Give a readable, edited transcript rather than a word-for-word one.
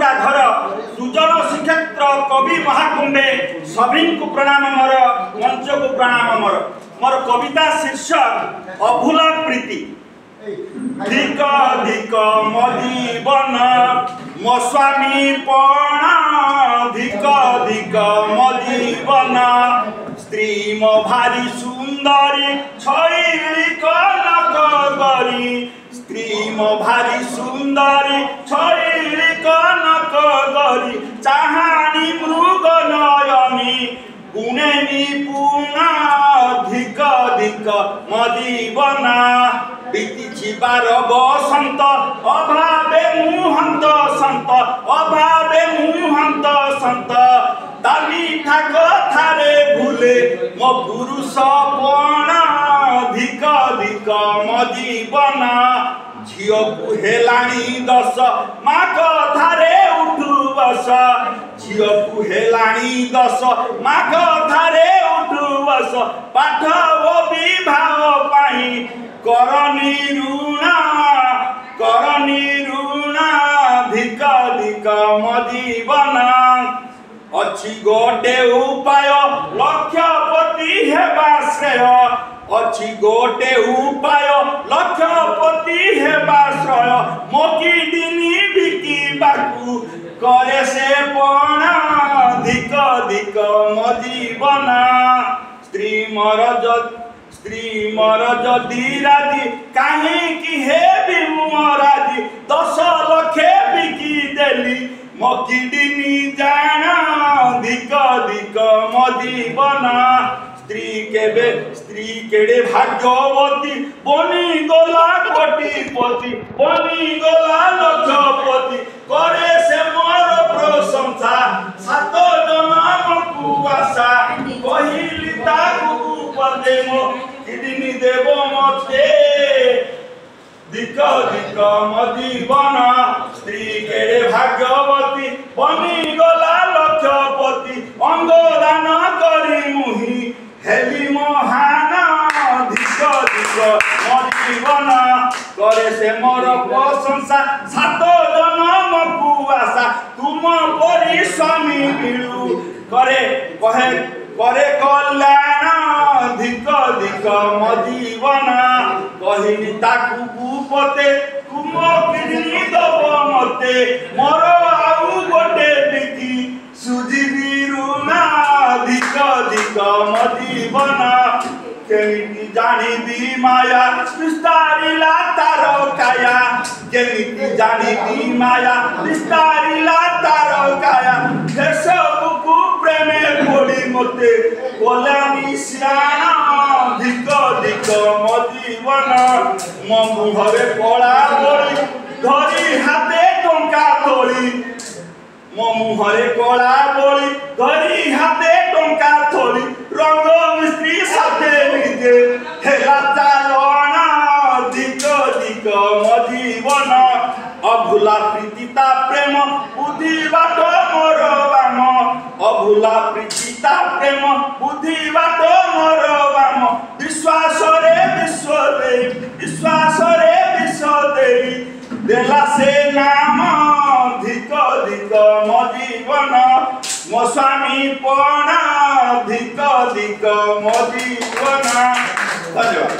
मथुरा घर सुजन श्रीक्षेत्र कवि महाकुंभे सभी को प्रणाम मोर मंच को प्रणाम मोर कविता शीर्षक अभूला प्रीति। धिक धिक मो जीवन मो स्वामी पण धिक धिक मो जीवन स्त्री मो भारी सुंदरी छैली कनक गरी स्त्री मो भारी सुंदरी छैली कनक गरी चाहानी मृग नयनी गुणे निपुण धिक धिक मो जीवन बीती बार बसंत अभावे मुहंत संत अभावे मुहंत संत दाली ठाक थारे भूले मो पुरुष पण धिक धिक मो जीवन झियो को हेलाणी दस माँ कथारे उठु बस झियो को हेलाणी दस माँ कथारे उठु बस पाठ ओ विवाह पाई करनी ऋण धिक धिक मो जीवन अच्छी गोटे उपाय लक्षपति हेबा श्रेय अच्छी गोटे उपाय लक्षपति हेबा श्रेय मो किडनी बिकिबाकू करे से पण धिक धिक मो जीवन स्त्री मोर जदि राजी कहीं हेबी मुराजी 10 लाख बिकी देली मो किडनी जान धिक धिक मो जीवन स्त्री केड़े भाग्यवती बनी गला कोटिपति बनी गला लक्षपति करे से मोर प्रशंसा 7 जन्म को आशा कहिली ताकू पदे मो किडनी देव मते धिक धिक मो जीवन स्त्री केड़े भाग्यवती बनी गला लक्षपति अंगदान करी मुही हेली महान धिक धिक मो जीवन करे से मोर प्रशंसा 7 जन्म को आशा तुम परी स्वामी मिलू करे कल्याण धिक धिक मो जीवन कहिनी ताकू भूपते तुम किडनी दब मते मोर आउ गोटे बिकी सुझिबी ऋण धिक धिक मो जीवन केमिति जानिबी माया विस्तारिला तार काया केमिति जानिबी माया विस्तारिला तार काया सबको प्रेमे पड़ी मते कोलानी श्याण धिक धिक मो जीवन मो मुहरे कला बोली धरी हाथे टंका तोली मो मुहरे कला बोली धरी हाथे टंका तोली रंग मिस्त्री साथे निजे हेला चालना धिक धिक मो जीवन अभूला प्रीतिता प्रेम बुद्धि बाट मोर बाम अभूला प्रीतिता प्रेम बुद्धि बाट मोर बाम विश्वास रे विश्व देवी देला से नाम धिक धिक मो जीवन मो स्वामी पण धिक धिक मो जीवन। धन्यवाद।